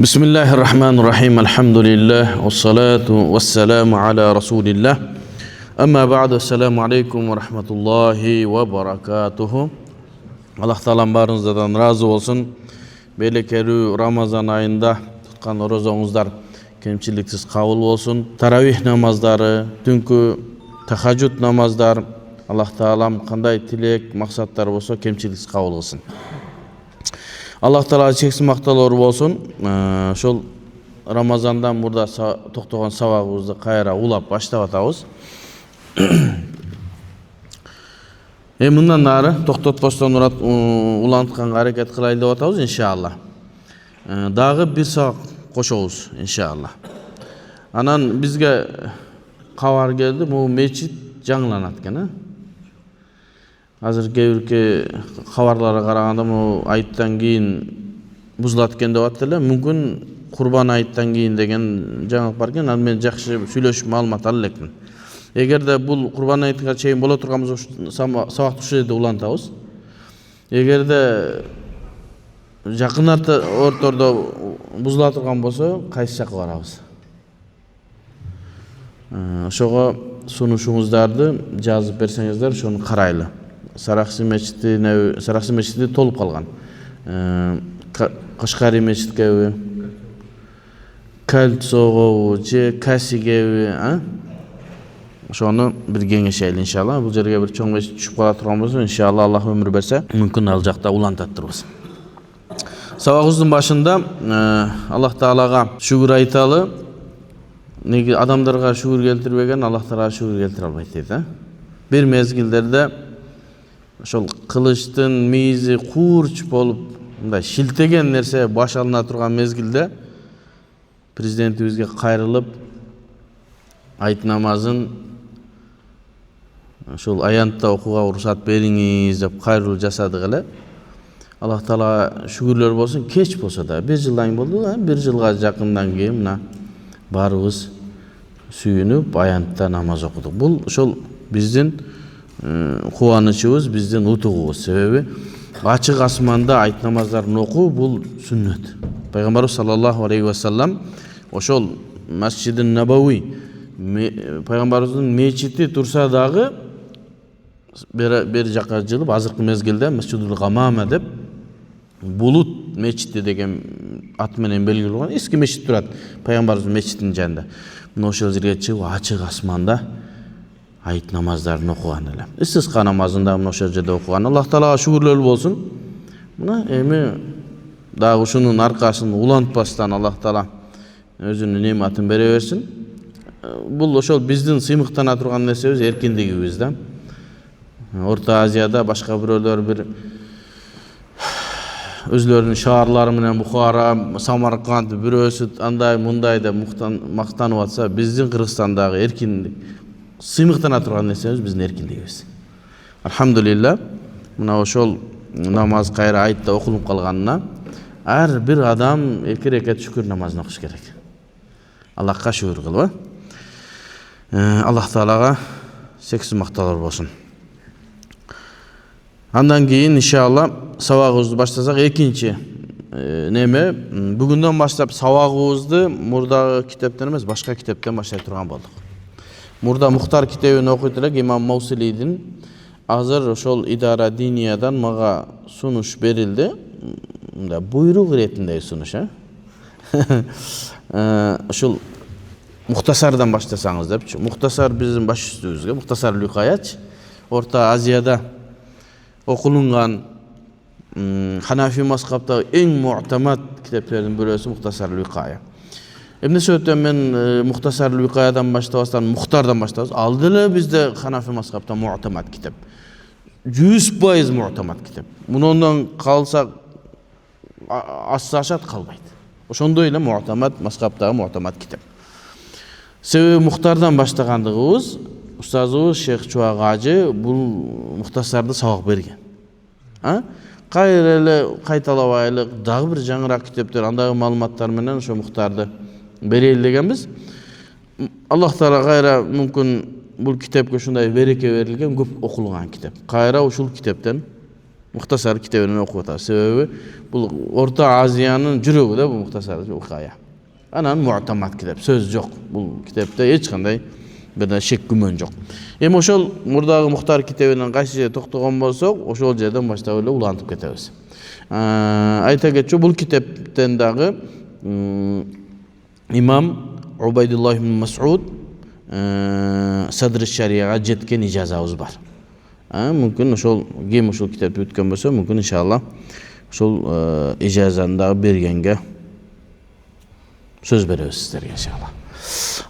Bismillahirrahmanirrahim. Elhamdülillah. Vessalatu vesselamu ala Resulillah. Amma ba'du. Esselamu aleyküm ve rahmetullahi ve berekatuhu. Allah Teala'nın barınızdan razı olsun. Berekeli Ramazan ayında tutkan oruçlarınızlar kemçiliksiz kabul olsun. Taravih namazları, dünkü tahajjud namazlar, Allah Teala'm kanday tilek, maksatlar olsa kemçiliksiz kabul olsun. Allah Teala çeksin maktalar olsun. Şol Ramazandan burada toxtoğan sabahımızda kayra ulap başlap atабыз. Bundan nары тоқтотпастан улантқанға hareket кылайлы деп атабыз иншалла. Дагы бир сабак кошобуз иншалла. Анан бизге кабар келди, бул мечит жаңыланат экен. Азыр кээ кабарларга караганда бул айттан кийин бузулат экен деп атты эле. Мүмкүн Курбан айттан кийин деген жаңылык бар экен. Ал мен жакшы сүйлөшүп маалымат ала элекмин. Эгерде бул Курбан айтка чейин боло турган болсо сабакты ушул жерде улантабыз. Эгерде жакын ортордо бузула турган болсо кайсы жакка барабыз? Ошого сунушуңуздарды жазып берсеңиздер, ошону карайлы. Сараксы мечити толуп калган. Кашкари мечиткеби, Кальцогобу же Касигеби, ошону бир кеңешели иншалла. Бул жерге бир чоң мечит түшүп кала турган болсо, иншалла Аллах өмүр берсе, мүмкүн ал жакта улантаттырбыз. Сабагыбыздын башында Аллах Таалага шүгүр айталы. Неге адамдарга шүгүр келтирбеген, Аллах Таалага шүгүр келтире албайт дейт. Бир мезгилдерде ошол кылычтын мээзи куурч болуп, мындай шилтеген нерсе баш алына турган мезгилде президентибизге кайрылып айт намазын ошол аянтта окууга уруксат бериңиз деп кайрылуу жасадык эле. Аллах Таала шүгүрлөр болсун, кеч болсо да, бир жылдан болду, бир жылга жакындан кийин мына баарыбыз сүйүнүп аянтта намаз окудук. Бул ошол биздин кубанычыбыз, биздин утугубуз. Себеби ачык асманда айт намаздарын окуу бул сүннөт. Пайгамбарыбыз саллаллаху алейхи ва саллам ошол Масжидин Набауи пайгамбарыбыздын мечити турса дагы бер жака жылып, азыркы мезгилде Масжидул Гамама деп булут мечити деген ат менен белгилүү болгон эски мечит турат пайгамбарыбыздын мечитинин жанында. Мына ошол жерге чыгып ачык асманда айт намаздарын окуган эле. Истисқа намазын да мына ошол жерде окуган. Аллах Таалага шүгүрлөр болсун. Мына эми дагы ушунун аркасын улантпастан Аллах Таала өзүнүн нематын бере берсин. Бул ошол биздин сыймыктана турган нерсебиз, эркиндигибиз да. Орто Азияда башка бирөөлөр бир өзлөрүнүн шаарлары менен Бухара, Самарканд бирөөсү андай мындай деп мактанып атса, биздин Кыргызстандагы эркиндик сыймыктана турган нерсебиз биздин эркиндигибиз. Алхамдулилла, мына ошол намаз кайра айтта окулуп калганына ар бир адам 2 рекат шүкүр намазын окуш керек. Аллахка шүкүр кылып. Аллах Таалага сексиз макталар болсун. Андан кийин иншалла сабагыбызды баштасак, экинчи неме бүгүндөн баштап сабагыбызды мурдагы китептен эмес, башка китептен баштай турган болдук. Мурда Мухтар китебин окуйт элек Имам Маусилийдин. Азыр ошол идара диниядан мага сунуш берилди. Мында буйрук иретинде сунуш, ошол Мухтасардан баштасаңыз депчи. Мухтасар биздин баш үстүбүзгө, Мухтасар Люкаяч, Орто Азияда окулунган Ханафи мазхабтагы эң муътамад китептердин бирөөсү Мухтасар Люкая. Эмнесе өтөн мен Мухтасар Люкаядан баштабастан Мухтардан баштабыз. Ал деле бизде Ханафи мазхабта муътамад китеп. 100% муътамад китеп. Мунундан калса асашат калбайт. Ошондой эле муътамад мазхабтагы муътамад китеп. Себеби Мухтардан баштагандыгыбыз, устазыбыз Шейх Чубак ажы бул Мухтасарды сабак берген. Кайра эле кайталабайлы дагы бир жаңыраак китептер, андагы маалыматтар менен ошо Мухтарды берели дегенбиз. Аллах Таала кайра мүмкүн бул китепке ушундай береке берилген, көп окулган китеп. Кайра ушул китептен Muhtasar kitabını okuyup atабыз. Себеби бул Орто Азиянын жүрөгү да бул Muhtasar Hikaya. Анан mu'tamad kitap, сөз жок. Бул китепте эч кандай бир шек күмөн жок. Эми ошол мурдагы Мухтар китебинен кайсы жерде токтогон болсок, ошол жерден баштап эле улантып кетебиз. Айта кетчү, бул китептен дагы имам Убайдуллах ибн Мас'уд Садр шарияга жеткен ижазабыз бар. Мүмкүн ошол ким ошол китепти бүткөн болсо, мүмкүн иншалла ошол ижазаны дагы бергенге сөз беребиз сиздерге иншалла.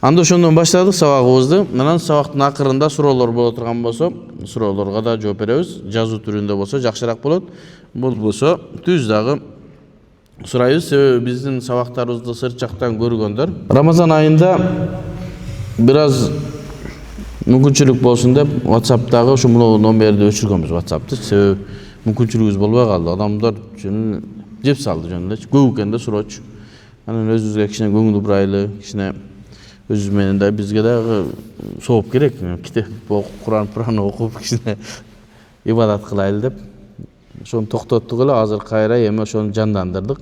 Анда ошондон баштадык сабагыбызды. Анан сабактын акырында суроолор боло турган болсо, суроолорго да жооп беребиз. Жазуу түрүндө болсо жакшыраак болот. Бул болсо түз дагы сурайбыз. Себеби биздин сабактарыбызды сырт көргөндөр Рамазан айында бир аз мүмкүнчүлүк болсун деп WhatsApp'тагы ушу номерди өчүргөнбүз WhatsApp'ты. Себеби мүмкүнчүлүгүбүз болбой калды. Адамдар үчүн жеп салды жөн эле. Көп экенде суроочу. Анан өзүбүзгө кичине көңүл бурайлы, кичине өзүбүз менен да бизге дагы сооп керек. Китеп Кур'ан окуп кичине ибадат кылайлы деп ошону токтоттук эле. Азыр кайра эми ошону жандандырдык.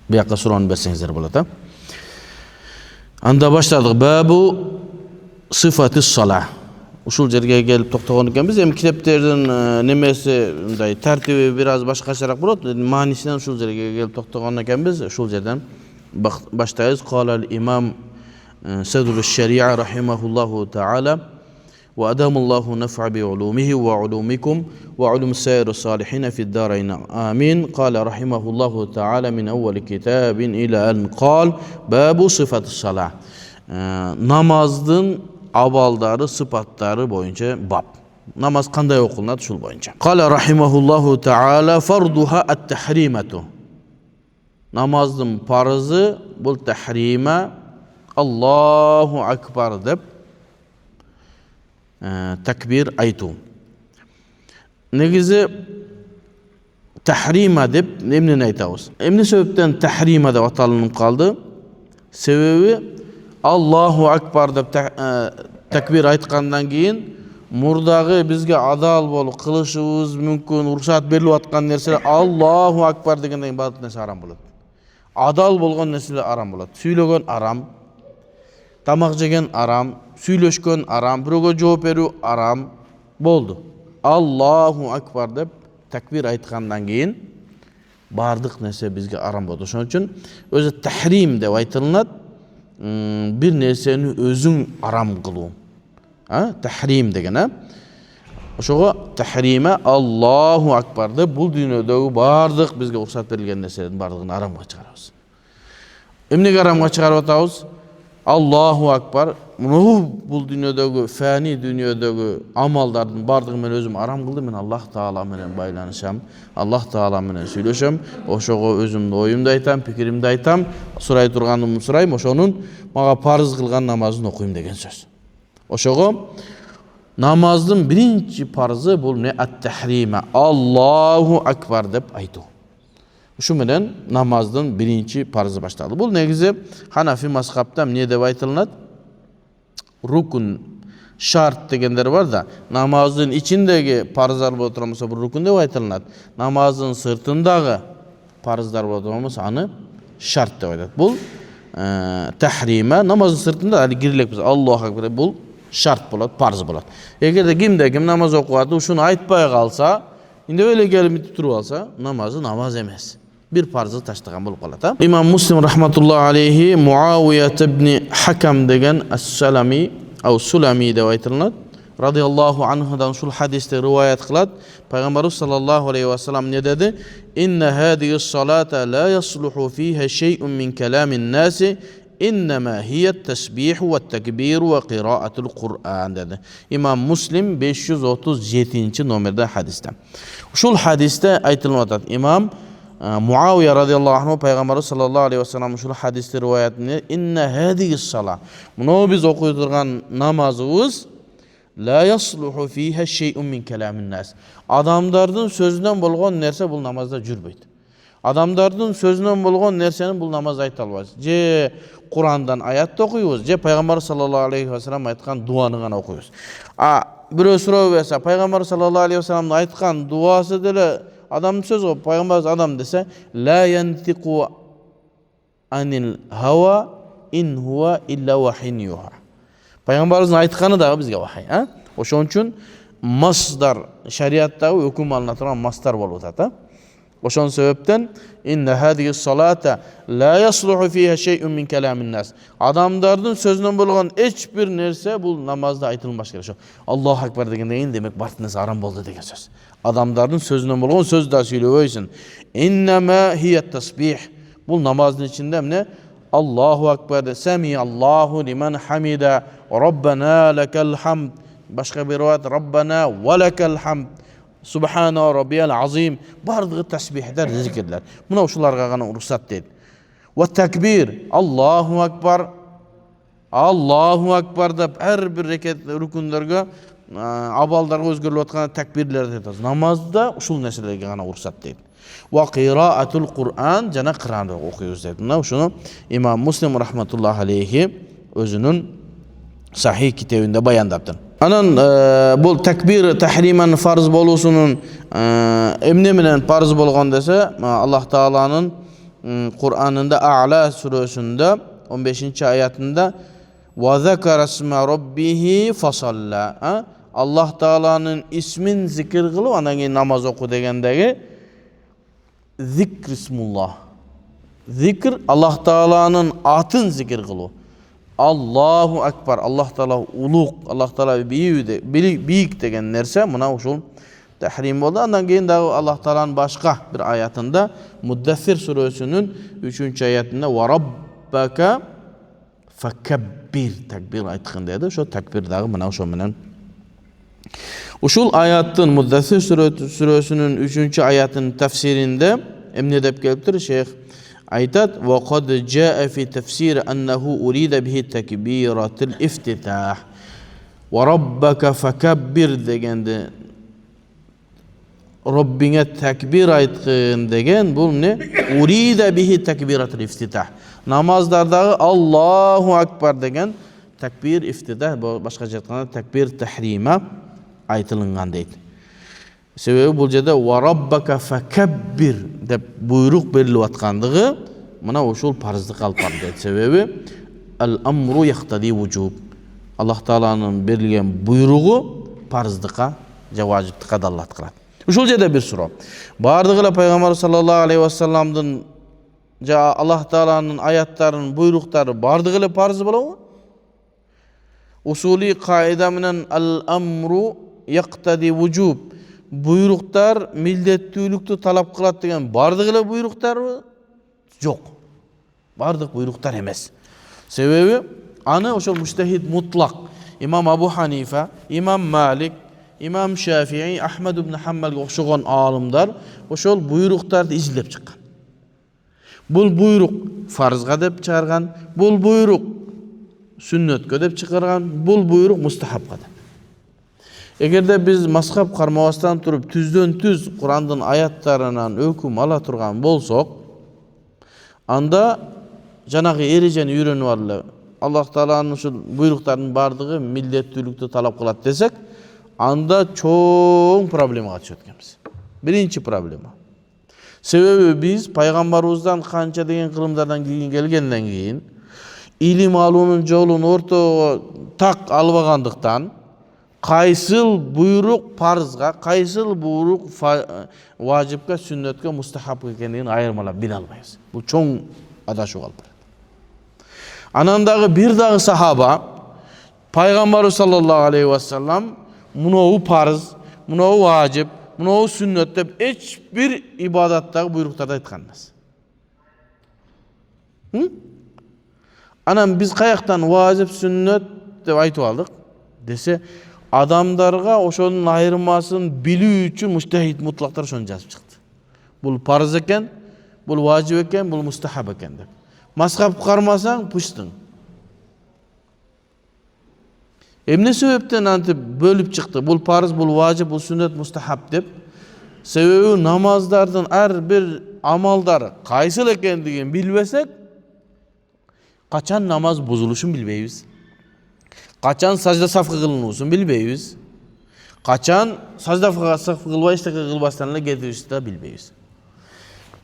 Буякка суроону берсеңиздер болот, а? Анда баштадык. Бабу сифатис сала. Ушул жерге келип токтогон экенбиз. Эми китептердин немеси мындай тартиби бир аз башкачараак болот. Маанисинен ушул жерге келип токтогон экенбиз. Ушул жерден баштайбыз. Калал имам Садр шария рахимахуллаху таала ва адамаллаху наф'a би улумихи ва улумикум ва улум сайр салихин фи дарайн. Амин. Кала рахимахуллаху таала мин аввал китабин иля ан кал бабу сифатис сала. Намаздын абалдары, сыпаттары боюнча баб. Намаз кандай окулунат ушул боюнча. Кала рахимахуллаху таала фардуха ат-tahrimatu. Намаздын парызы бул тахрима Аллаху акбар деп такбир айтуу. Негизи тахрима деп эмнени айтабыз? Эмне себептен тахрима деп аталынып калды? Себеби Аллаху акбар деп такбир айткандан кийин мурдагы бизге адал болуп кылышыбыз мүмкүн, уруксат берилип аткан нерселер Аллаху акбар дегенден кийин баардык нерсе арам болот. Адал болгон нерселер арам болот. Сүйлөгөн арам, тамак жеген арам, сүйлөшкөн арам, бирөөгө жооп берүү арам болду. Аллаху акбар деп такбир айткандан кийин баардык нерсе бизге арам болду. Ошон үчүн өзү тахрим деп айтылат. Bir nerseni özün aram kılуу. Tahrim деген, ошого tahrime Allahu akbar деп бул дүйнөдөгү бардык бизге уруксат берилген нерселердин бардыгын арамга чыгарабыз. Эмнеге арамга чыгарып атабыз? Allahu akbar. Бул дүйнөдөгү фани дүйнөдөгү амалдардын бардыгы мен өзүм арам кылдым. Мен Аллах Таала менен байланышам. Аллах Таала менен сүйлөшөм. Ошого өзүмдүн оюмду айтам, пикиримди айтам. Сурай турганымды сурайм. Ошонун мага парыз кылган намазын окуйм деген сөз. Ошого намаздын биринчи парызы бул не? Ат-tahriма. Аллаху акбар деп айтуу. Ушу менен намаздын биринчи парызы башталды. Бул негизи Ханафи мазхабта эмне деп айтылат? Рукун, шарт дегендер бар да, намаздын ичиндеги парыздар боло турган болсо бул рукун деп айтылат. Намаздын сыртындагы парыздар боло турган болсо аны шарт деп айтат. Бул tahriма намаздын сыртында али кирилекпиз. Аллаху акбар бул шарт болот, парыз болот. Эгерде ким намаз окуп атып, ушуну айтпай калса, индеп эле келип туруп алса, намазы намаз эмес. Bir parzı taştıgan bulup kalata. İmam Muslim rahmetullahi aleyhi Muaviye ibn Hakam degen As-Salami au Sulami de aytılınat. Radiyallahu anhudan şul hadiste rivayet kılat. Peygamberimiz sallallahu aleyhi ve sellem ne dedi? İnne hadihi salata la yasluhu fiha şey'un min kelamin nasi innema hiye tesbihu ve tekbiru ve qiraatul Kur'an dedi. İmam Muslim 537. nomerde hadiste. Şul hadiste aytılınat. İmam Muaviye radıyallahu anh Peygamberimiz sallallahu aleyhi ve sellem şu hadiste rivayetinde inne hadihi salat. Bunu biz okuyduğun namazımız la yasluhu fiha şey'un min kelamin nas. Adamların sözünden bolğon nerse bul namazda jürbeyt. Adamların sözünden bolğon nersenin bul namaz ayta albaz. Je Kur'an'dan ayat okuyuyoruz, je Peygamber sallallahu aleyhi ve sellem aytkan duanı gana okuyuyoruz. бирөө суроо берсе, пайгамбар саллаллаху алейхи вассаламдын айткан дуасы деле адамдын сөзү го. Пайгамбарыбыз адам десе, ла янтиqu анил хава ин хуа илля вахин юха. Пайгамбарыбыздын айтканы дагы бизге вахий, Ошон үчүн масдар шариаттагы өкүм алына турган мастар болуп атат, Ошон себептен инна хадиhi салата ла яслуху фиха шей'ун мин каламин нас. Адамдардын сөзүнөн болгон эч бир нерсе бул намазда айтылбаш керек. Аллаху акбар дегенден кийин демек барт нерсе арам болду деген сөз. Адамдардын сөзүнөн болгон сөз да сүйлөбөйсүн. Иннама хия тасбих. Бул намаздын ичинде эмне? Аллаху акбар, сами Аллаху лиман хамида, Раббана лакал хамд. Башка бир риваят Раббана ва лакал хамд. Субхана раббиял азим. Бардыгы тасбихтер, зикирлер. Мына ушуларга гана уруксат дейт. Ва такбир. Аллаху акбар. Аллаху акбар деп ар бир рекет рукундөргө абалдарга өзгөрүлүп аткан такбирлерди айтабыз. Намазда ушул нерселерге гана уруксат дейт. Ва кираатул Кур'ан, жана Кур'анды окуйбуз дейт. Мына ушуну имам Муслим рахматуллахи алейхи өзүнүн сахih китебинде баяндаптыр. Анан бул такбир тахриман фарз болуусунун эмне менен фарз болгон десе, Аллах Тааланын Кур'анында А'ла сүрөсүндө 15-аятында ва закара исма раббихи фасалла. Аллах Тааланын исмин зикир кылып, андан кийин намаз оку дегендеги зикр исмуллах. Зикр Аллах Тааланын атын зикир кылуу. Аллаху акбар, Аллах Таала улук, Аллах Таала бийик деген нерсе мына ушул тахрим болду. Андан кийин дагы Аллах Тааланын башка бир аятында Муддассир сүрөсүнүн 3-аятында ва раббака факаббир такбир айткан деди. Ошо такбир дагы мына ошо менен. Ушул аяттын Муддассир сүрөсүнүн 3-аятынын тафсиринде эмне деп келиптир? Шейх айтат: "Ва кад жаа фи тафсир аннаху урида бихи такбиратул ифтитах. Ва раббака факаббир дегенде Роббиңе такбир айткын деген бул не? Урида бихи такбиратул ифтитах. Намаздардагы Аллаху акбар деген такбир ифтитах, башка айтканда такбир тахрима айтылган дейт. Себеби бул жерде ва раббака факаббир деп буйрук берилип аткандыгы мына ушул парыздык алып барат дейт. Себеби ал амру яхтади вужуб. Аллах Тааланын берилген буйругу парыздыкка же важиптыкка далат кылат. Ушул жерде бир суроо. Бардыгы эле пайгамбар саллаллаху алейхи вассаламдын же Аллах Тааланын аяттарынын буйруктары бардыгы эле парыз болобу? Усули кайда менен ал амру яхтади вужуб. Буйруктар милдеттүүлүктү талап кылат деген бардык эле буйруктарбы? Жок. Бардык буйруктар эмес. Себеби аны ошол муштахид мутлак имам Абу Ханифа, имам Малик, имам Шафии, Ахмад ибн Хамбалга окшогон алымдар ошол буйруктарды изилдеп чыккан. Бул буйрук фарзга деп чыгарган, бул буйрук сүннөткө деп чыгарган, бул буйрук мустахабка деп. Эгерде биз мазхаб кармабастан туруп түздөн түз Курандын аяттарынан өкүм ала турган болсок, анда жанагы эрежени үйрөнүп алып, Аллах Тааланын ушул буйруктарынын бардыгы милдеттүүлүктү талап кылат десек, анда чоң проблемага түшөт экенбиз. Биринчи проблема. Себеби биз пайгамбарыбыздан канча деген кылымдардан келгенден кийин илим алуунун жолун ортого так албагандыктан кайсыл буйрук парызга, кайсыл буйрук важипка, сүннөткө, мустахабка экендигин айырмалап биле албайбыз. Бул чоң адашууга алып барат. Анан дагы бир дагы сахаба пайгамбарыбыз саллаллаху алейхи вассалам муну парыз, муну важип, муну сүннөт деп эч бир ибадаттагы буйруктарды айткан эмес. Анан биз каяктан важип, сүннөт деп айтып алдык десе, адамдарга ошонун айырмасын билүү үчүн муштахид мутлактар ошону жазып чыкты. Бул парыз экен, бул важип экен, бул мустахаб экен деп. Мазхаб кармасаң пуштың. Эмне себептен антип бөлүп чыкты? Бул парыз, бул важип, бул сүннөт, мустахаб деп. Себеби намаздардын ар бир амалдары кайсыл экендигин билбесек, качан намаз бузулушун билбейбиз. Качан сажда сафкы кылынуусун билбейбиз. Качан сажда кылбай эчтеке кылбастан эле кетибизди да билбейбиз.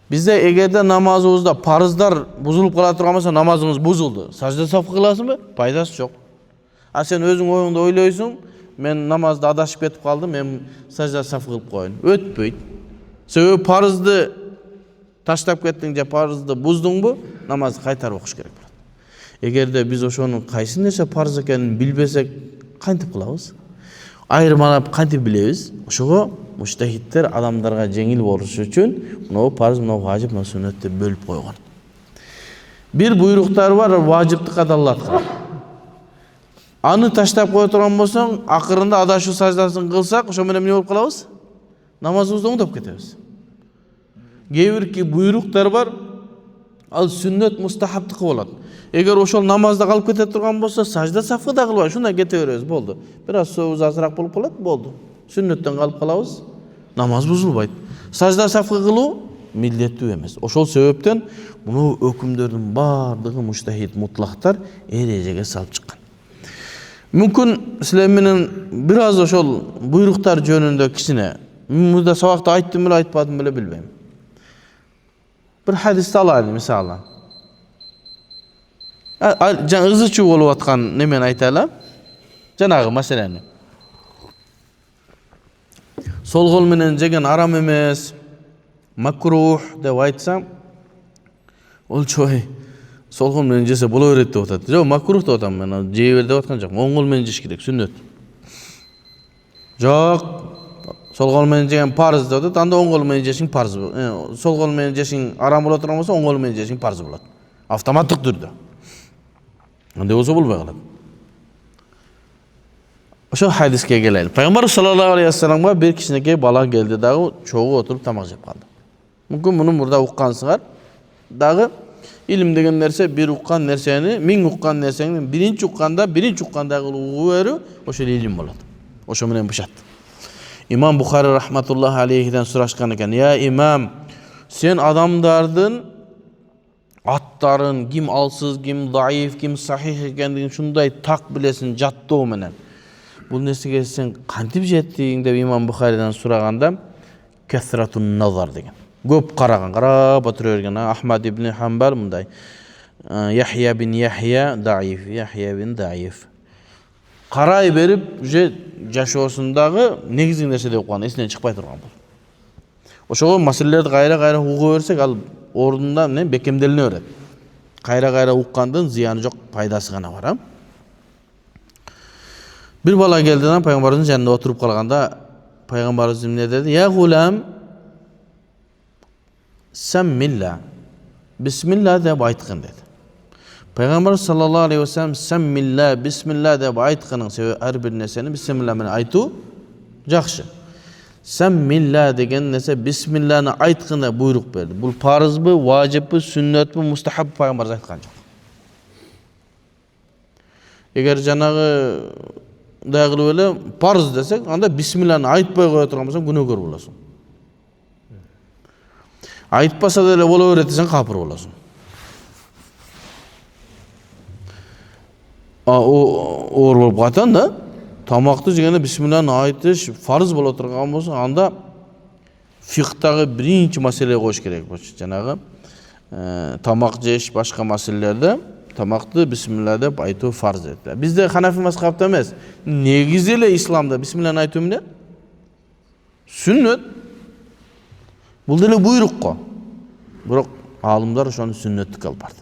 Bizde эгерде намазыбызда парыздар бузулуп кала турган болсо, намазыңыз бузулду. Сажда саф кыласыңбы? Пайдасы жок. А сен өзүң оюңда ойлойсуң, мен намазда адашып кетип калдым, мен сажда саф кылып коеюн. Өтпөйт. Себеби парызды таштап кеттиң же парызды буздуңбу, намазды кайтарып окуш керек болот. Эгерде биз ошонун кайсы нерсе парыз экенин билбесек, кантип кылабыз? Айырмалап кантип билебиз? Ошого муштахиттер адамдарга жеңил болуш үчүн мынау парыз, мынау важип, мынау сүннөт деп бөлүп койгон. Бир буйруктар бар, важипти кадалаткан. Аны таштап кое турган болсоң, акырында адашуу саждасын кылсак, ошо менен эмне болуп калабыз? Намазыбызды оңдоп кетебиз. Кээ бир буйруктар бар, ал сүннөт мустахабтыкы болот. Эгер ошол намазда калып кете турган болсо, сажда сафы да кылбай, ушундай кете беребиз, болду. Бир аз суубуз азыраак болуп калат, болду. Сүннөттөн калып калабыз, намаз бузулбайт. Сажда сафы кылуу милдеттүү эмес. Ошол себептен муну өкүмдөрдүн бардыгы муштахид мутлактар эрежеге салып чыккан. Мүмкүн силер менен бир аз ошол буйруктар жөнүндө кичине мында сабакта айттым беле, айтпадым беле билбейм. Bir hadisти алайлы, мисалы. Жана ызы чуу болуп аткан немени айтайлы. Жанагы маселени. Сол кол менен жеген арам эмес, макрух деп айтсам, ол чой сол кол менен жесе боло берет деп атат. Жок, макрух деп атам мен, жей бер деп аткан жок. Оң кол менен жеш керек, сүннөт. Жок, сол кол менен жеген парыз деп атат, анда оң кол менен жешиң парыз. Сол кол менен жешиң арам боло турган болсо, оң кол менен жешиң парыз болот. Автоматтык түрдө. Андай болсо болбой калат. Ошо хадиске келели. Пайгамбар саллаллаху алейхи вассаламга бир кичинекей бала келди дагы, чогуу отуруп тамак жеп калды. Мүмкүн муну мурда уккансыңар. Дагы илим деген нерсе, бир уккан нерсени, миң уккан нерсени биринчи уккандагы угуу берүү, ошол илим болот. Ошо менен бышат. Имам Бухари рахматуллахи алейхиден сурашкан экен: "Я имам, сен адамдардын аттарын, ким алсыз, ким даиф, ким сахих экендигин шундай так билесиң жаттоо менен. Бул нерсеге сен кантип жеттиң?" деп Имам Бухаридан сураганда, "Касратун назар" деген. Көп караган, карап отура берген. Ахмад ибн Хамбал мындай: "Яхья бин Яхья даиф, Яхья бин даиф." Карай берип, уже жашоосундагы негизги нерсе деп койгон, эсинен чыкпай турган бул. Ошого маселелерди кайра угуп берсек, ал ордунда бекемделине берет. Кайра уккандын зыяны жок, пайдасы гана бар. Бир бала келди да пайгамбардын жанында отуруп калганда, пайгамбарыбыз эмне деди? "Я гулам, саммилла, бисмилла" деп айткын деди. Пайгамбар саллаллаху алейхи вассалам саммилла, бисмилла деп айтканын себеби ар бир нерсени бисмилла менен айтуу жакшы. Саммилла деген нерсе бисмилланы айткын деп буйрук берди. Бул парызбы, важиппы, сүннөтпү, мустахаббы пайгамбар айткан жок. Эгер жанагы дагы эле парыз десек, анда бисмилланы айтпай кое турган болсоң күнөөкөр болосуң. Айтпаса деле боло берет десең капыр болосуң. Оор болуп калат да. Тамакты жегенде бисмилланы айтыш фарыз боло турган болсо, анда фикhtагы биринчи маселе коюш керек болчу. Жанагы тамак жеш, башка маселелерде тамакты бисмилла деп айтуу фарз эт. Бизде Ханафи мазхабында эмес. Негизи эле исламда бисмилланы айтуу эмне? Сүннөт. Бул деле буйрук го. Бирок алымдар ошону сүннөттүккө алып барды.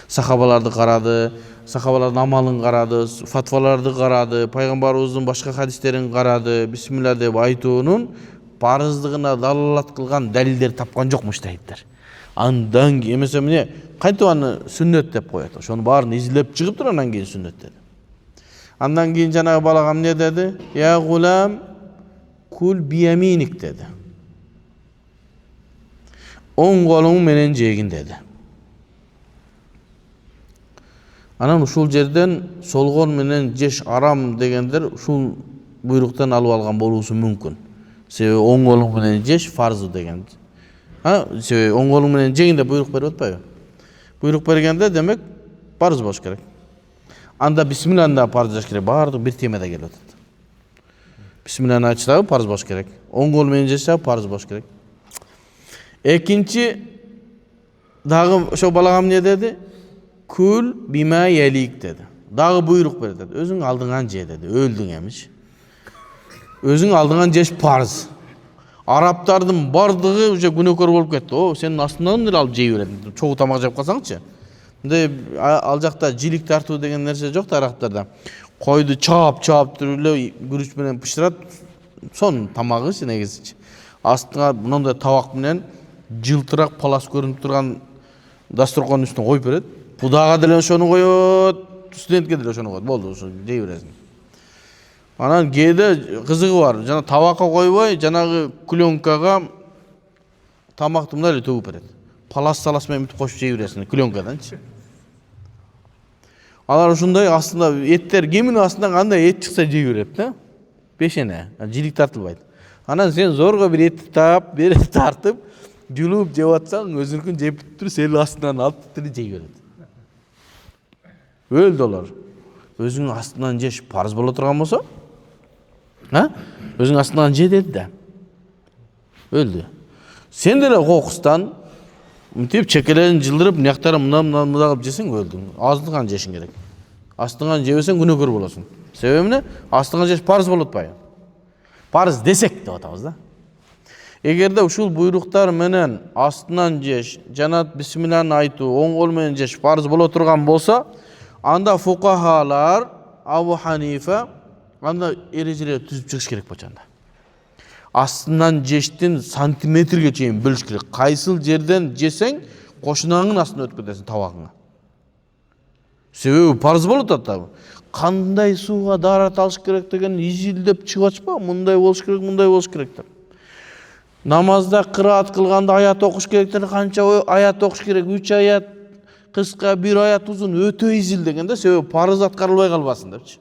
Сахабаларды карады, сахабалардын амалын карады, фатваларды карады, пайгамбарыбыздын башка хадистерин карады, бисмилла деп айтуунун парыздыгына далалат кылган далилдер тапкан жок муштахиттер. Андан кийин эмесе эмне кантип аны сүннөт деп коет. Ошону баарын изилеп чыгып туруп андан кийин сүннөт деди. Андан кийин жанагы балага эмне деди? "Я гулам, кул бияминик" деди. Оң колуң менен жегин деди. Анан ушул жерден сол кол менен жеш арам дегендер ушул буйруктан алып алган болуусу мүмкүн. Себеби оң колуң менен жеш фарзы деген. Себеби оң колуң менен жегин деп буйрук берип атпайбы? Буйрук бергенде демек парыз болуш керек. Анда бисмилланы да парыз жаш керек, баардык бир темада келип атат. Bismillahni aytishda farz boş gerek. Oң kol menен жешсе farz boş gerek. Экинчи дагы ошо балагам не dedi? Kul bima yelik dedi. Dagı buyruk berdi dedi. Özüň aldığan je dedi. Öldüň emиш. Özüň aldığan jеш farz. Araptardın bardığı уже günökör bolup ketdi. O senin astından эле alıp жей берет. Çoğu tamak жеп калсаңчы. Мындай ал жакта жилик тартуу деген нерсе жок да арактарда. Койду чаап туруп эле күрүч менен бышырат. Сон тамагы негизичи. Астына мындай табак менен жылтырак палас көрүнүп турган дасторкондун үстүнө коюп берет. Кудага деле ошону коёт, студентке деле ошону коёт. Болду, ошо жей бересиң. Анан кээде кызыгы бар. Жана табакка койбой, жанагы клёнкага тамакты мындай эле төгүп берет. Палас менен бүтүп кошуп жей бересиң клёнкаданчы. Алар ушундай астында эттер кеминин астынан кандай эт чыкса жей берет да. Пешене, жилик тартылбайт. Анан сен зорго бир этти таап, бери тартып, жулуп жеп атсаң, өзүнүкүн жеп туруп, сени астынан алып туруп жей берет. Өлдү алар. Өзүң астынан жеш парыз боло турган болсо, өзүң астынан же деди да. Өлдү. Сен деле кокустан мынтип чекелерин жылдырып, мыяктары мына кылып жесең өлдүң. Аздыган жешиң керек. Астыган жебесең күнөөкөр болосуң. Себеби эмне? Астыган жеш парыз болот атпайбы? Парыз десек деп атабыз да. Эгерде ушул буйруктар менен астынан жеш, жана бисмиллахны айтуу, оң кол менен жеш парыз боло турган болсо, анда фукахалар, Абу Ханифа анда эрежелер түзүп чыгыш керек болчу анда. Астынан жештин сантиметрге чейин бөлүш керек. Кайсыл жерден жесең, кошунаңдын астына өтүп кетесиң табагыңа. Себеби парыз болот атабы. Кандай сууга даарат алыш керек деген изилдеп чыгып атпа, мындай болуш керек, мындай болуш керек деп. Намазда кыраат кылганда аят окуш керектер, канча аят окуш керек? 3 аят кыска, 1 аят узун, өтө изилдеген да, себеби парыз аткарылбай калбасын депчи.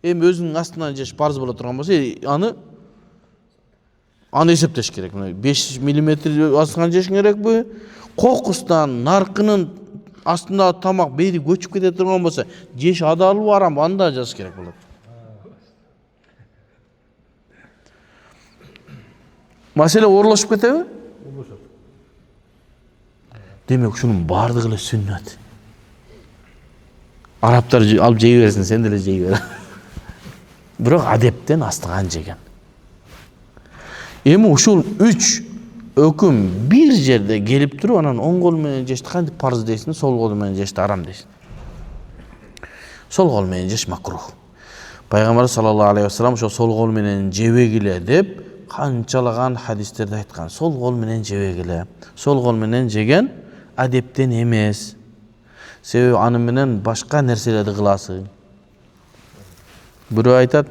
Эми өзүнүн астынан жеш парыз боло турган болсо, аны эсептеш керек. 5 мм астынан жеш керекпи? Кокустан, наркынын астында тамак бери көчүп кете турган болсо, жеш адалбы арам, анда жазыш керек болот. Маселе оорулашып кетеби? Оорулашат. Демек, ушунун бардыгы эле сүннөт. Арабтар алып жей берсин, сен деле жей бер. Бирок адептен астыган жеген. Эми ушул 3 өкүм бир жерде келип туруп, анан оң кол менен жешти кантип парыз дейсиң, сол кол менен жешти арам дейсиң. Сол кол менен жеш макрух. Пайгамбар саллаллаху алейхи вассалам ошо сол кол менен жебегиле деп канчалаган хадистерде айткан. Сол кол менен жебегиле. Сол кол менен жеген адептен эмес. Себеби аны менен башка нерселерди кыласың. Бирөө айтат,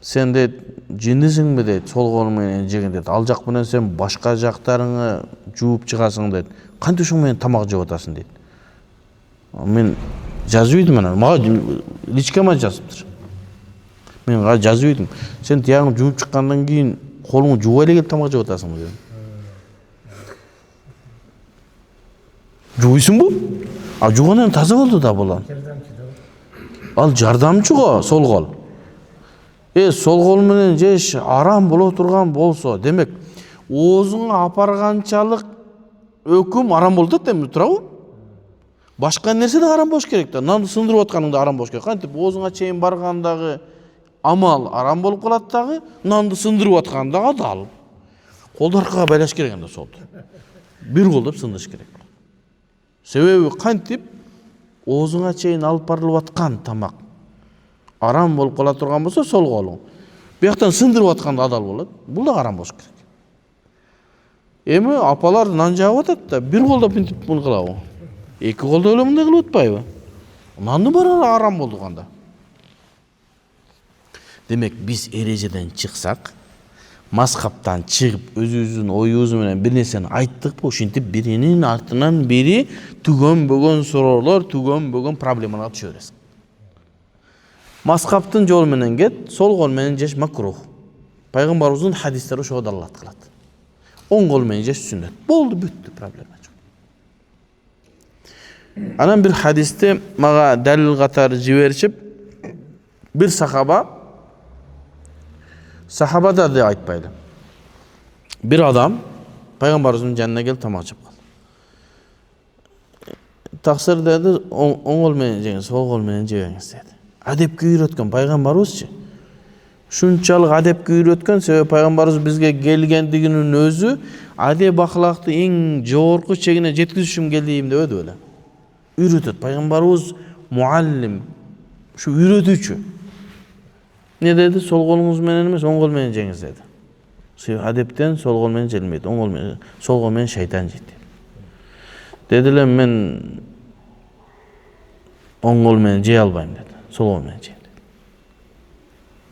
сен дейт, жинисиңби дейт, сол кол менен жеген дейт. Ал жак менен сен башка жактарыңы жууп чыгасың дейт. Кантип ошо менен тамак жеп атасың дейт. Мен жазып ийдим аны. Мага личкама жазыптыр. Мен жазып ийдим. Сен тиягыңды жууп чыккандан кийин колуңду жуубай эле келип тамак жеп атасыңбы дедим. Жуйсуңбу? А жуугандан таза болду да булан. Ал жардамчы го сол кол. Сол кол менен жеш арам боло турган болсо, демек, оозуңа апарганчалык өкүм арам болот эми, турабы? Башка нерсе да арам болуш керек да. Нанды сындырып атканың да арам болуш керек. Кантип оозуңа чейин баргандагы амал арам болуп калат дагы, нанды сындырып атканда адал. Колду аркага байлаш керек анда солду. Бир колдоп сындырыш керек. Себеби кантип оозуңа чейин алып барылып аткан тамак арам болуп кала турган болсо, сол колуң бияктан сындырып атканда адал болот. Бул да арам болуш керек. Эми апалар нан жаап атат да, бир колдоп мынтип муну кылабы? 2 колдо эле мындай кылып атпайбы? Нанды баары арам болду канда. Демек, биз эрежеден чыксак, мазхабтан чыгып, өзүбүздүн оюбуз менен бир нерсени айттыкпы, ушинтип биринин артынан бири түгөнбөгөн суроолор, түгөнбөгөн проблемаларга түшө бересиң. Мазхабтын жолу менен кет, сол кол менен жеш макрух. Пайгамбарыбыздын хадистери ошого далалат кылат. Оң кол менен жеш сүннөт. Болду, бүттү, проблема жок. Анан бир хадисти мага далил катары жиберишип, бир сахаба Sahabada da aytpaydı. Bir adam Peygamberimizin yanına gelip tamak yiyip kaldı. Taksir dedi, oң kol menen jеңиз, sol kol menen jebеңiz dedi. Adepke үйrөткөн Peygamberimizçi. Şunçalık adepke үйrөткөн, себеби Peygamberimiz bizge gelgendiginin özü adep ahlakты эң жогорку чегине жеткизишим келдим деп ödü öyle. Үйрөтөт. Peygamberimiz muallim, şu үйрөтүүчү. Ne dedi? Sol kolunuz menen emes, oң kol menen jеңиz dedi. Adepten sol kol menen jelmeydi, oң kol menen, sol kol menen şeytan jeydi. Dediler men oң kol menen jey albayım dedi. Sol kol menen jeyim dedi.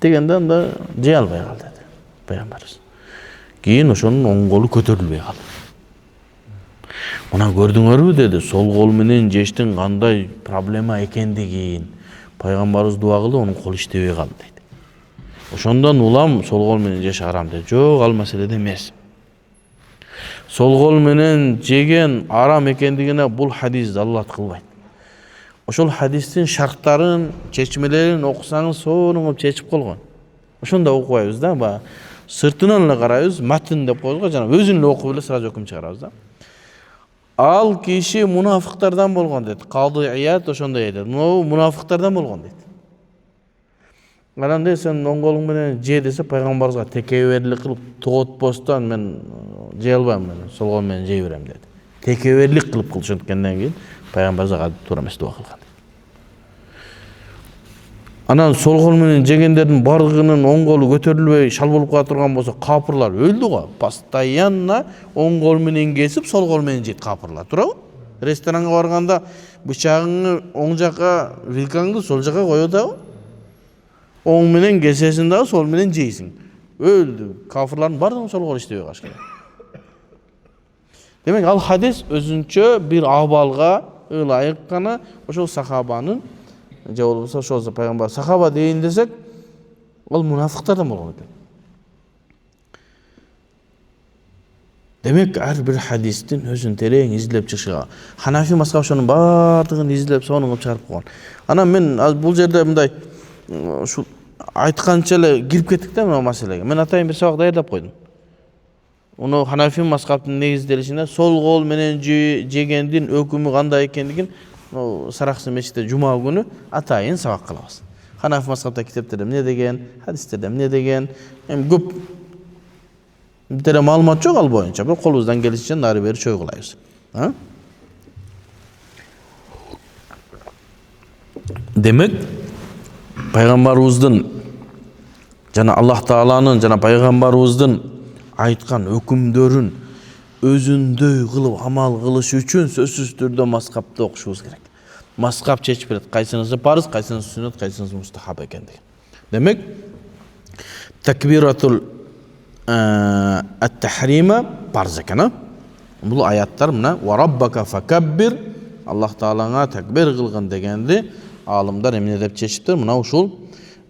Degenden da jey albay kaldı dedi Peygamberimiz. Keyin oşonun oң kolu көтөрүлбөй kaldı. Ona gördüңөрбү dedi, sol kol menen jeштин kандай problema ekendигин Peygamberimiz dua kıldı, onun kolu iştebey kaldı dedi. Oşondan ulam sol kol menen jеш haram dedi. Jok, al meselede emes. Sol kol menen jegen haram ekendigine bul hadis dalalat kılbayt. Oşol hadistin şartların, çeşmelerin okusanız sonunu çeşip kolgon. Oşonda okuyabız da, ba sırtынан эле карайбыз, matn деп koyduğu jana özünle okup эле сразу hüküm çıkarabız da. Al kişi münafıklardan bolgon dedi. Kadı İyad oşonda dedi. Münafıklardan bolgon dedi. Aram de sen oң kolun menen je dese Peygamberimizge tekebirlik kılıp toğutpostan men jey albayм men sol kol menen jey berem dedi. Tekebirlik kılıp kılışınkenden keyin Peygamberimizge tуура эмес duwa kılgan. Anan sol kol menen jegендердин бардыгынын оң колу көтөрүлбөй шал болуп кала турган болсо капырлар өлдү го. Постоянно оң кол менен кесип сол кол менен жейт капырлар. Туурабы? Ресторанга барганда бычагыңды оң жака, вилкаңды сол жака коюп атабы? Оң менен кесесиң дагы сол менен жейсиң. Өлдү. Кафырлардын бардыгы сол кол иштебей калышкан. Демек ал хадис өзүнчө бир абалга ылайык гана ошол сахабанын же болбосо ошол пайгамбар сахаба дейин десек, ал мунафыктардан болгон экен. Демек ар бир хадистин өзүн терең изилеп чыгышга, Ханафи мазхабы ошонун бардыгын изилеп сонун кылып чыгарып койгон. Анан мен бул жерде мындай ушул айтканча эле кирип кеттик да мына маселеге. Мен атайын бир сабак даярдап койдум. Уну Ханафи мазхабынын негизделишинде сол кол менен жегендин өкүмү кандай экендигин Саракчы мечитте жума күнү атайын сабак кылабыз. Ханафи мазхабта китептерде эмне деген, хадистерде эмне деген, эми көп бир маалымат жок ал боюнча, бирок колубуздан келишинче нары бери чойгулайбыз. Демек Пайгамбарыбыздын жана Аллах Тааланын жана Пайгамбарыбыздын айткан өкүмдөрүн өзүндөй кылып амал кылыш үчүн сөзсүз түрдө мазхабты окушубуз керек. Мазхаб чечип берет, кайсынысы парыз, кайсынысы сүннөт, кайсынысы мустахаб экендиги. Демек, такбиратул ат-тахрима парыз экен. Бул аяттар мына ва раббака факаббир, Аллах Таалаңа такбир кылгын дегенди алымдар эмне деп чечиптир? Мына ушул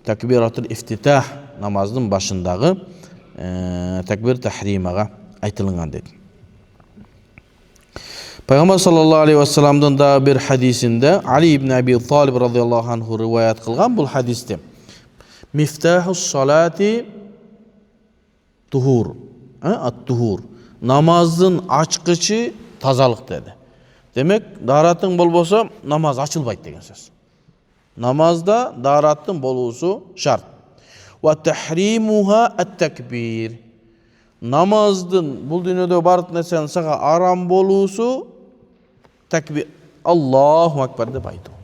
такбиратул ифтитах намаздын башындагы такбир тахримага айтылган дейт. Peygamber sallallahu aleyhi ve sellem'den da bir hadisinde Ali ibn Abi Talib radıyallahu anhu rivayet kılgan bu hadiste. Miftahus salati tuhur. At-tuhur. Namazın açkıcı tazalık dedi. Demek daharatın bolbosa namaz açılbayt degen söz. Namazda daharatın bolusu şart. Ve tahrimuha at-takbir. Namazdın bul dünyada barıt nesen sağa aram bolusu takbir Allahu Ekber dep aytуу.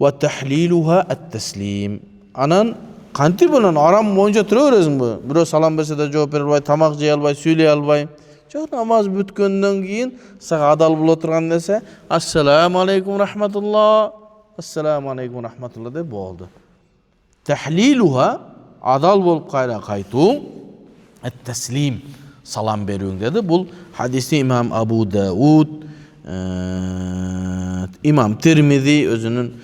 Ve tahliluha at-taslim. Anan kantip bolan aram boyunca tura beresiңби? Biro salam berse de жооп бере албай, тамак жей албай, сүйлөй албай. Жок, намаз бүткөндөн кийин сага адал боло турган нерсе ассаламу алейкум рахматуллах, ассаламу алейкум рахматуллах деп болду. Tahliluha adal болуп кайра кайтуу at-taslim salam berүүң dedi. Bul hadisi İmam Abu Davud, İmam Tirmizi özünün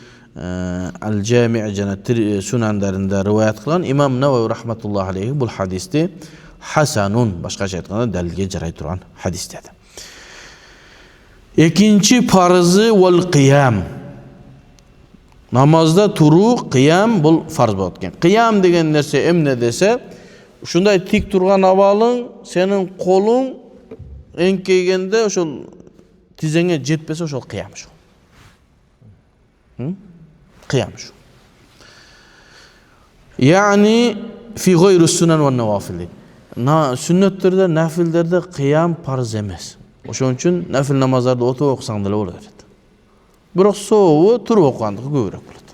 Al-Jami' jana sunanlarında rivayet kılan İmam Nevevi rahmetullahi aleyhi bul hadisdi hasanun başkaça aytkanda dalilge jaray turgan hadis dedi. Ekinci parzı vel qiyam. Namazda turu, qiyam bul farz bolot ekan. Qiyam degen nerse emne dese, şunday tik turgan abalyň, senin kolun enkegende oşol tizenge jetpese oşol qiyam şu. Qiyam şu. Yani fi gayri sunan ve nevafil. Sünnetlerde, nafillerde qiyam farz emes. Oşon üçin nafil namazlarda oturup okusaň da bolar. Biroq sowu turup okugandy köpürek bolat.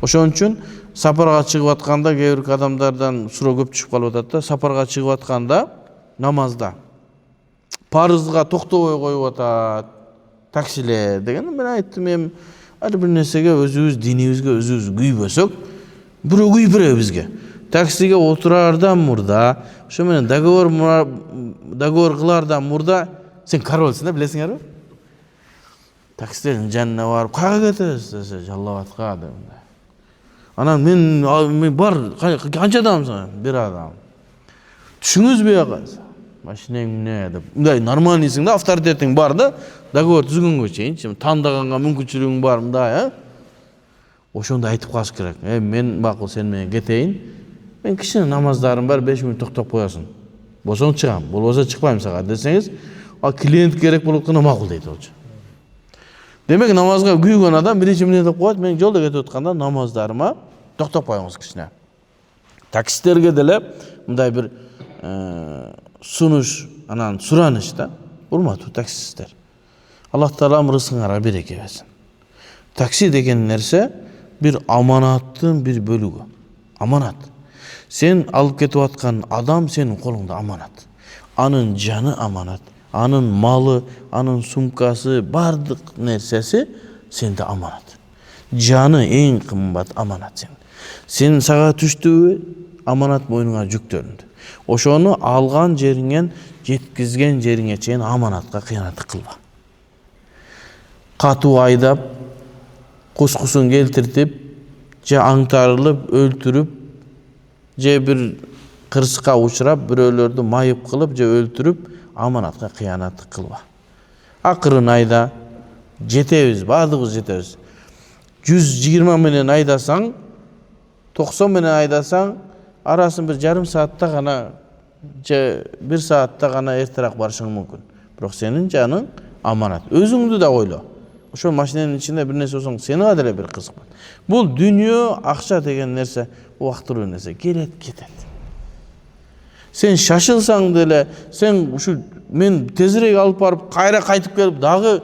Oşon üçin saparga çygyp atkanda kebir adamlardan suroo köp düşüp kalıp atat da, saparga çygyp atkanda namazda farzga toktobой koyup atat. Taksiler degen men aytdym hem hadi bir nersege özübüz dinibizge özübüz güýbösök, biro güýpire bizge. Taksige oturardan murda, şu menen dogovor kılardan murda sen karolsun da bilesin ya. Taksilerin janına barıp kağa ketesiz dese Jallabatga demde. Anan men bar kança adamsın? Bir adam. Düşünüz beýa maşineň ne dep. Unday normalniýsiň da awtoriteting bar da dogovor tüzgөнгө çeyin. Şimdi tandaganga mümkinçiligiň barmda ya. Oşonda aytyp kaç kerek. Men makul sen menen keteyin. Men kişinin namazlarım var 5 minut toktop koyarsın. Boşon çıkam. Bolbosa çıkmayayım sağa deseniz, a klient gerek bolup kına makul deydi hoca. Demek namazga güýgen adam birinci minut toktop koyat, men jolda ketip atkanda namazlarıma toktop koyuңuz kişine. Taksilerge dele bunday bir sunuş, anan suranışta urmatуу taksistler. Allah Taala rızkıňara bereke bersin. Taksi degen nerse bir amanattın bir bölügü. Amanat. Sen alıp ketip atkan adam senin kolunda amanat. Anın canı amanat. Anın malı, anın sumkası, bardyk nersesi sende amanat. Canı en kımbat amanat sen. Sen sağa düştüğü amanat boynuňa jükdölündü. Oşonu algan jeriňen jetkizgen jeriňe çeyin amanatka kıyanat kılba. Katu aydap, kuskusun geltirtip, je aňtarılıp, öltürüp, je bir kırsyka uçurap, biröөлөрdü mayıp kılıp, je öltürüp, amanatka kıyanat kılba. Akırın ayda jetebiz, badygyz jetebiz. 120 menen aydasaň, 90 menen aydasaň, arasyn bir jarym saatta gana, je 1 saatta gana erterak barşyň mümkin. Biroq senin janyň amanat. Özüňdi da goýla. Oşo maşinenin içinde bir nerse olsaň seni adele bir kızık. Bul dünýä, akça degen nerse wagtyrly nerse gelet ketet. Sen şaşılsaň dele, sen şu men tezirek alıp barıp kayra kaytyp gelip dagı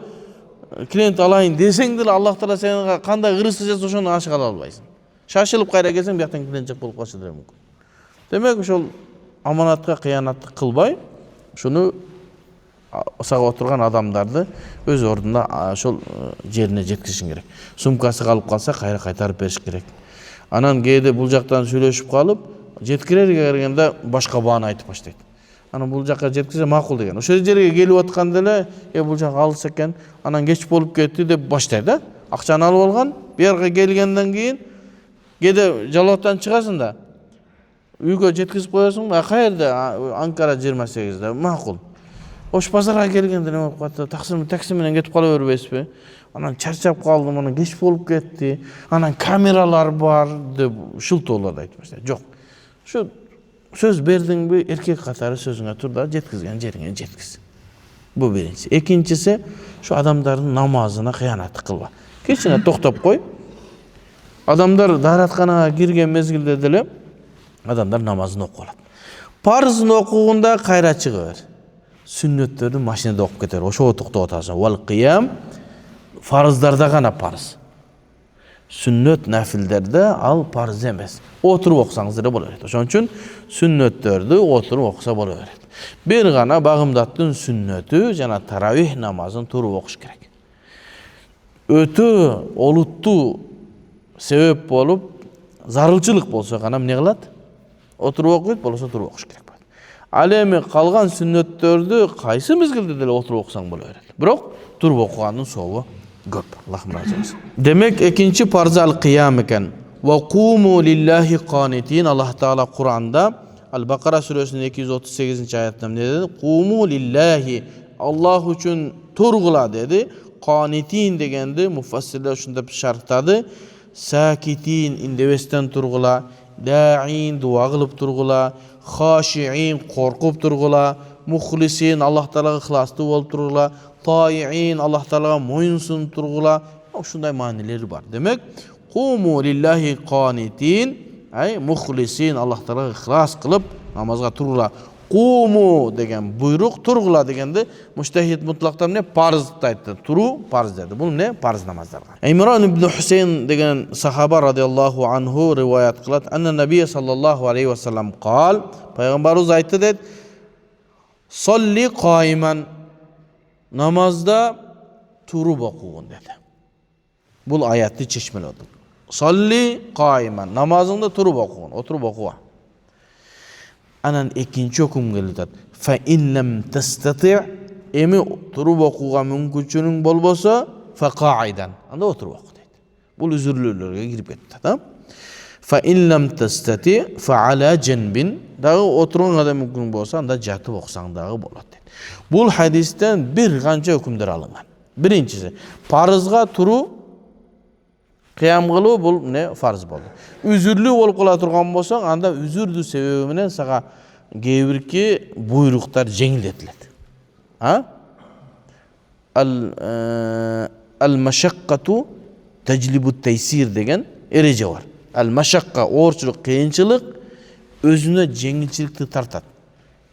klient alayın deseň dele Allah Taala seni kanday gırysy jasa oşonu aşyk ala albaýsın. Şaşılıp kayra gelseň bu ýaktan klient bolup gaçydyr mümkin. Demek uşol amanatka kıyanatlyk kılbay, şunu sağa oturgan adamlardı öz ordunda şol jerine jetkizişin gerek. Sumkası kalıp kalsa kayra kaytarıp beriş gerek. Anan keyde bul jaktan söylöşüp kalıp jetkirerge kelgende başka baana aytıp başlayt. Anan bul jakka jetkize makul degen. Oşo жерге келип atkanda эле bul jak alыс eken, anan geç bolup ketdi dep başlayt da. Akçany alıp algan, bu yerge kelgenden keyin kede Jalowattan çıgasın da. Uyga jetkizip koyarsın, kayerде Ankara 28'de makul. Oş pazarga kelgende neme bolup katdy? Taksi menen ketip kala berbespi? Anan çarçap kaldym, anan geç bolup ketdi. Anan kameralar bar dep şıltoolарды aytyp başlayt. Jok. Şu söz berdiňbi erkek katary sözüňe tur da jetkizgen jeriňe jetkiz. Bu birinçisi. Ekinçisi şu adamların namazyna kıyanat kılba. Keçine toktop koy. Adamlar daratkanaga girgen mezgilde dele adamlar namazyny okup alat. Farzyny okugunda kayra çygyber. Sünnetlerini maşinede okup keter. Oşo toktop atarsın. Wal qiyam farzlarda gana farz. Sünnet nafillerde al farz emes. Oturup okusaňyz da bolar. Oşon üçin sünnetlerdi oturup okusa bolar. Bir gana bagymdattyn sünneti jana tarawih namazyny turup okuş gerek. Ötü oluttu sebep bolup zarylçylyk bolsa gana ne kılat? Oturup okuyup bolsa turup okuş gerek. Al emi kalgan sünnetlerdi kayсы mezgilde dele oturup okusaň bolar. Biroq turup okuganyň sowu köp. Allah'ım razı olsun. Demek ikinci farz al-qiyam eken. Ve qumu lillahi qanitin. Allah Taala Kur'an'da Al-Baqara suresinin 238. ayetinde ne dedi? Qumu lillahi. Allah üçün turgula dedi. Qanitin degende mufassirlar shunda sharhtadi. Sakitin indebesden turgula, da'in dua qılıp turgula, khashi'in qorqup turgula, mukhlisin Allah Taalaga ixlaslı bolup turgula, ta'iin Allah Taalaga moyunsun turgula. Şunday manileri var. Demek qumu lillahi qanitin ay mukhlisin Allah Taalaga ixlas qılıp namazga turgula. Qumu degen buyruq, turgula degende mujtahid mutlaqdan ne farzdı aytdı. Turu farz dedi. Bu ne? Farz namazlarga. İmran ibn Husayn degen sahaba radıyallahu anhu rivayet kılat. Anna Nabiy sallallahu aleyhi ve sellem qal, Peygamberimiz aytdı dedi. Salli qaiman, namazda turup okuğun dedi. Bu ayetli çeşmeli oldu. Salli qaiman, namazında turup okuğun, oturup okuğa. Anan ikinci okum geldi. Fa in lam tastati' emi turup okuğa mümkünçülüğün bolbosa fa qa'idan. Anda oturup oku dedi. Bu üzürlülürge girip etti. Tamam? Fa in lam tastati' fa ala janbin. Dağı oturun da mümkün bolsa anda jatıp okusan dağı bolat dedi. Bu hadisten bir qancha hükümler alıngan. Birincisi, farzga turu qiyam qılуу bu ne farz boldu. Üzürlü bolup qala turgan bolsaң, anda üzürdü sebebi menen saga kebirki buyruqtar jеңилдетилет. Ha? Al mashaqqatu tajlibu taysir degen ereje var. Al mashaqqa oorçuluk, kıyınçılık özüne jеңилчиликти tartat.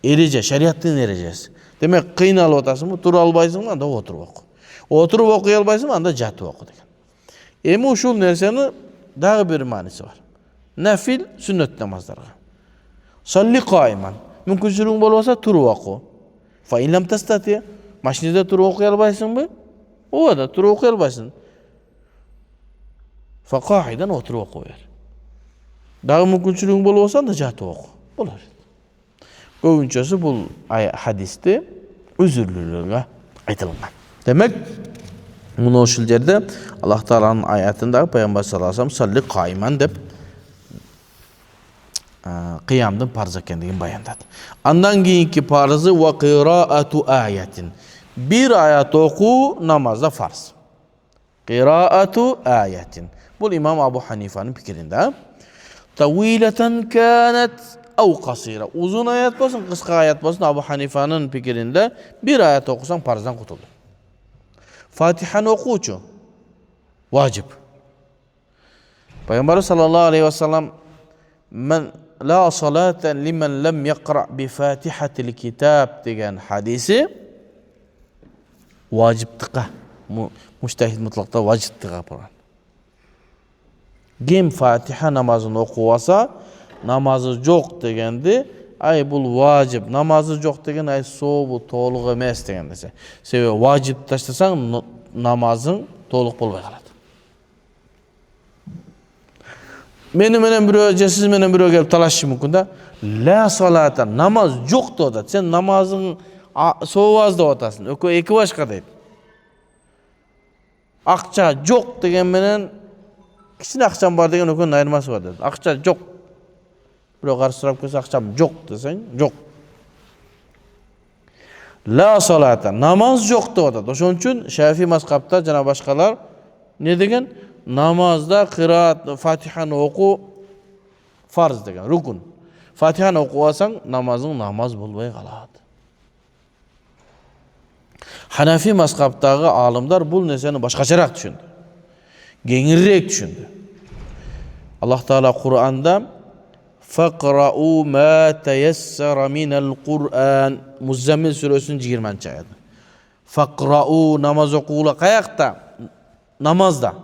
Ereje, şeriattın erejesi. Demek kıynalıp otasın mı, tura albaysın anda oturup oku. Oturup okuy albaysın anda jatıp oku degen. Emi uşul nerseni dağı bir manisi var. Nafil sünnet namazlarga. Salli qaiman. Mümkünçülüğün bolmasa turup oku. Fa in lam tastati. Maşinede turup okuy albaysın mı? O da turup okuy albaysın. Fa qa'idan oturup okuver. Dağı mümkünçülüğün bolmasa da jatıp oku. Bolar. Köpünçesi bu hadiste üzürlülüğe aytılgan. Demek bunu oşul jerde Allah Taala'nın ayetinde Peygamber sallallahu aleyhi ve sellem salli qaiman dep qiyamdan farz ekenligini bayandadı. Andan keyinki farzı ve qiraatu ayetin. Bir ayet oku namazda farz. Qiraatu ayetin. Bu İmam Abu Hanifa'nın fikrinde. Tavilatan kanat aw qasira. Uzun ayet bolsun, kıska ayet bolsun Abu Hanifa'nın fikrinde bir ayet okusan farzdan kurtulur. Fatiha'nı okuçu vacip. Peygamber sallallahu aleyhi ve sellem men la salaten limen lem yaqra bi fatihatil kitab degen hadisi vaciptiqa. Mujtahid mutlaqda vaciptiqa Kur'an. Kim Fatiha namazını okuvasa namazı yok degendi. Ay bu vacip, namazı yok degen ay soğuk to'liq emas degen dese. Sebebi vacip taşlasan namazın to'liq bolbay qaladı. Meni menen birөө же siz menen birөө gelip talaşışı mümkün da la salata namaz yok da sen namazın soğuk az da otasın. Eki başka deyip. Akça yok degen menen kichine akçam var degen ökönün ayırması var dedi. Akça yok. Birөө qarşılap kelсе akçam yok desen yok. La salata namaz yok da. Oşon üçün Şafii mazhabda jana başkalar ne degen? Namazda qiraat Fatiha'nı oku farz degen, rukun. Fatiha'nı okuvasan namazın namaz bolbay qaladı. Hanafi mazhabdagi alimlar bu neseni başkaçarak düşündü. Kеңirээк düşündü. Allah Taala Kur'an'da Faqra'u ma tayassara minel Kur'an Muzammil suresinin 20. ayeti. Faqra'u namaz okuğula qayaqta namazda.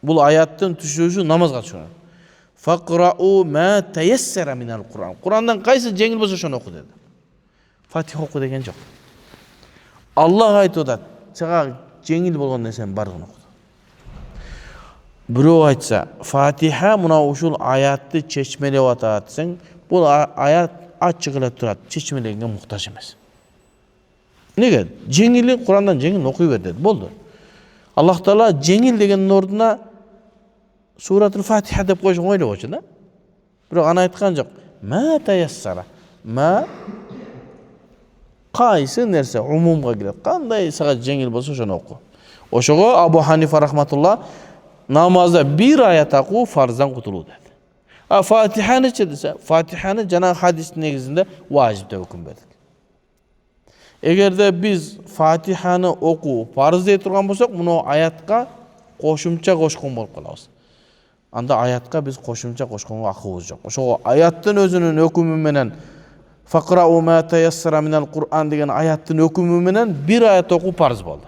Bu ayatın düşüşü namazga düşüyor. Faqra'u ma tayassara minel Kur'an. Kur'an'dan qaysı jеңил bolsa şonu oku dedi. Fatiha oku degen jok. Allah aytdı. Sağa jеңил bolgon nersen bardığını oku. Birөө aytsa, Fatiha muna uşul ayatты çeşmelep atat sen, bu ayat açık ele turat, çeşmelegenge muhtaç emas. Nege? Jеңили Kur'an'dan jеңil okuy ber dedi. Boldu. Allah Taala jеңil degenin orduna Suratul Fatiha dep koyuşun oylap oçun da. Birok ana aytkan jok. Ma tayassara. Ma qaysı nerse umumga girer. Qanday sağa jеңil bolsa şonu oku. Ошого Абу Ханифа рахматулла намазда bir ayat окуу farzdan кутулуу dedi. Fatiha'nı dese, Fatiha'nı Cenab-ı hadis negizinde vacip de hüküm verdik. Eğer de biz Fatiha'nı okuu farz diye turgan bolsak, bunu ayatqa qoşumça qoşkun bolup kalabız. Anda ayatqa biz qoşumça qoşkunga akыбыз жок. Ошого аяттын өзүнүн өкүмү менен Faqra'u ma tayassara minal Qur'an деген аяттын өкүмү менен bir ayat окуу farz болду.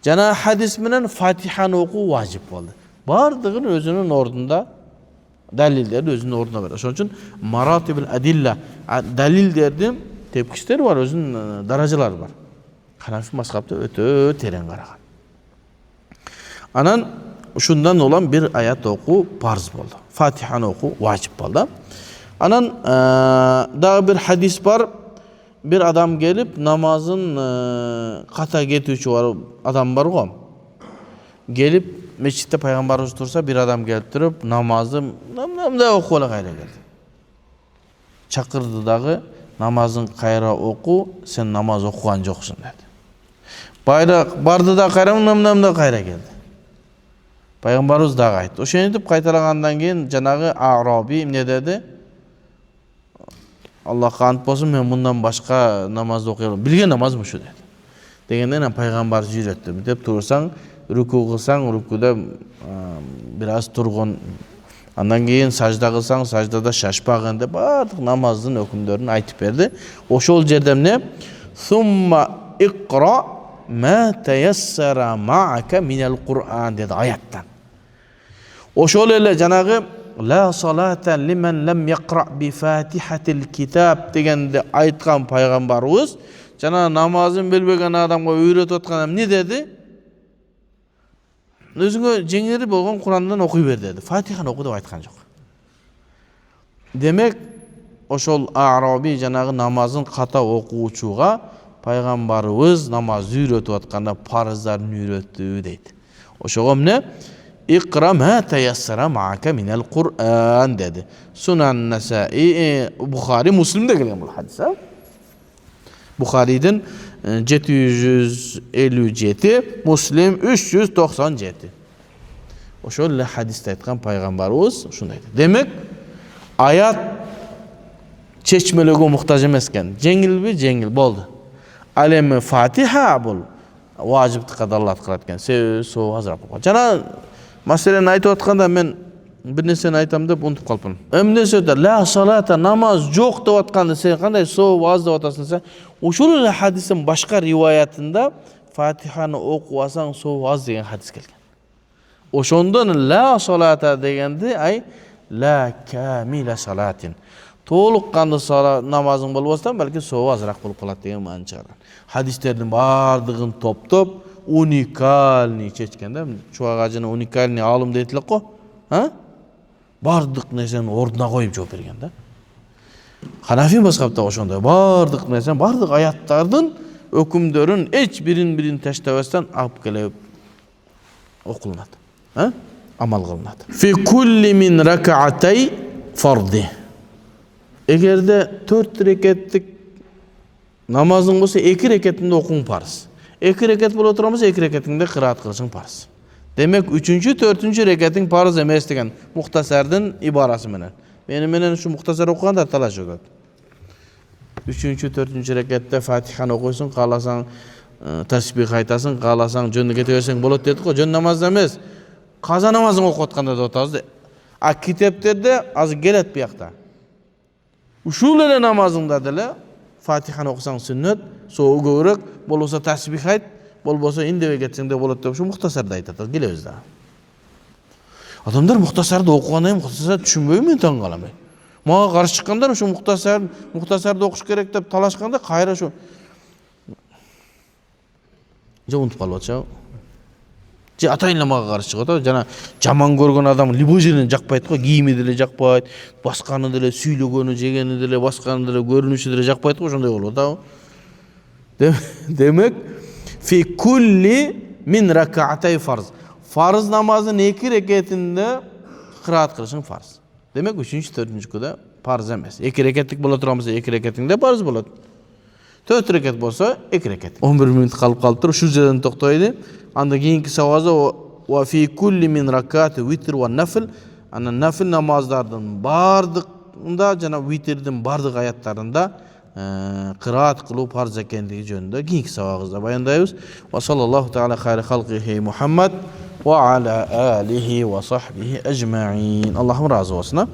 Жана hadis менен Fatiha'ны окуу важип болду. Бардыгын өзүнүн ордунда dalilleri özünün orduna verir. Onun için maratibül adilla dalillerдің tepkişleri var, özünün darajaları var. Hanafi mazhabda öte tereң karagan. Anan şundan olan bir ayat oku farz oldu. Fatiha'nı oku vacip oldu. Anan daha bir hadis var. Bir adam gelip namazın kata getүүчү var adam var go. Gelip meçhitte Peygamberimiz tursa bir adam gelip durup namazı namda okula kayra geldi. Çakırdı dağı namazın kayra oku sen namaz okugan joksun dedi. Bardı da kayra namda kayra geldi. Peygamberimiz dağı aytты. Oşo entip kaytalagandan keyin janagı Arabi ne dedi? Allah'a ant bolsun men bundan başka namaz okuyalım. Bilgen namaz mı şu dedi. Degenden Peygamber jüretdi. Dep tursan ruku kılsan rukuda biraz turgun. Andan keyin sajda kılsan sajdada şaşpagın dep bardyk namazdын hükümlerini aytıp berdi. Oşol jerdem ne? Summa iqra ma tayassara ma'aka minal Qur'an dedi ayattan. Oşol ele janagı la salata limen lem yaqra bi fatihatil kitab degende aytkan Peygamberimiz jana namazın bilbegen adamga öğretip atkanda ne dedi? Özüngө жеңери болгон Курандан окуй бер dedi. Fatiha'ны oku dep aytkan жок. Demek ошол Arabi janagı namazın kata okuучуга Peygamberimiz namaz öğretip atkanda farzlarını öğretti deydi. Oşoga ne? İqra ma tayassara ma'aka minal Qur'an dedi. Sunan Nesai, Bukhari, Müslim'de gelen bu hadis. Bukhari'den 757, Müslim 397. Oşol hadiste aytkan Peygamberimiz şunday dedi. Demek ayat çeşmelege muhtaç emesken. Jengil bi jengil boldu. Alemi Fatiha bol vacip qadalat kılatken. So hazır bolgan. Jana masaleni aytып atkanda men bir nerseni aytam dep unutup kalpım. Emne söyledi la salata namaz jok dep atkanda sen kanday so vaz dep atasın sen. Uşul hadisin başka rivayetinde Fatiha'nı okuwasaң so vaz degen hadis kelgen. Oşondan la salata degende ay la kamila salatin. Толыққанды намазың болбастан бәлки соғы азырақ болып қалады деген мағына шығарған. Hadisтердің бардығын топ-топ уникальный чечкенде, чуа қажыны уникальный алым дейтілік қо? Бардық несен ордына қойып жооп берген да. Ханафи мазхабта ошондой бардық несен, бардық аяттардың өкүмдөрүн эч бирин таштабастан алып келип окулунат. Амал кылынат. Фи кулли мин ракаатей фарди. Эгерде 4 рекеттик намазың болса 2 рекетинде окуң парыз. 2 рекет боло турганбыз, 2 рекетиңде кыраат кылышың парыз. Демек 3-4 рекетиң парыз эмес деген мухтасардын ибарасы менен. Менен ушу мухтасар окуганда талаш өтөт. 3-4 рекетте Фатиханы окуйсуң, кааласаң тасбих айтасың, кааласаң жөн кете берсең болот дедик го, жөн намаз эмес. Каза намазын окуп атканда да отабыз. А китептерде азыр келет биякта. Ушул эле намазыңда деле Фатиханы окусаң сүннөт, соо көбүрөөк, болбосо тасбих айт, болбосо индебей кетсең де болот деп ушу мухтасарды айтат. Келебиз да. Адамдар мухтасарды окугандан кийин мухтасарды түшүнбөй мен таң калам. Мага каршы чыккандар ушу мухтасарды окуш керек деп талашканда кайра ушу жонтуп калып атча. Же атайын мага каршы чыгат, жана жаман көргөн адам любой жерден жакпайт го, кийими деле жакпайт, басканы деле, сүйлөгөнү, жегени деле, басканы деле, көрүнүшү деле жакпайт го, ошондой болот да. Демек, фи кулли мин ракаатей фарз. Farz namazın 2 reketinde kıraat kılışın farz. Demek 3-4-küde farz emes. 2 reketlik bola turamızda 2 reketinde farz bolat. 4 reket bolsa 2 reket. 11 minut kalıp kalıp şu жерден токтойду. Anda keyingi savazda va fi kulli min rakati vitr va nafl. Ana nafl namozlardan bardığında jana vitrden bardıq ayatlarında qiraat qılıp farz ekenligi jönündө keyingi sabagыбызda bayandayбыз. Wa sallallahu taala khayri halqihi Muhammad wa ala alihi wa sahbihi ecmaîn. Allah'ım razı olsun.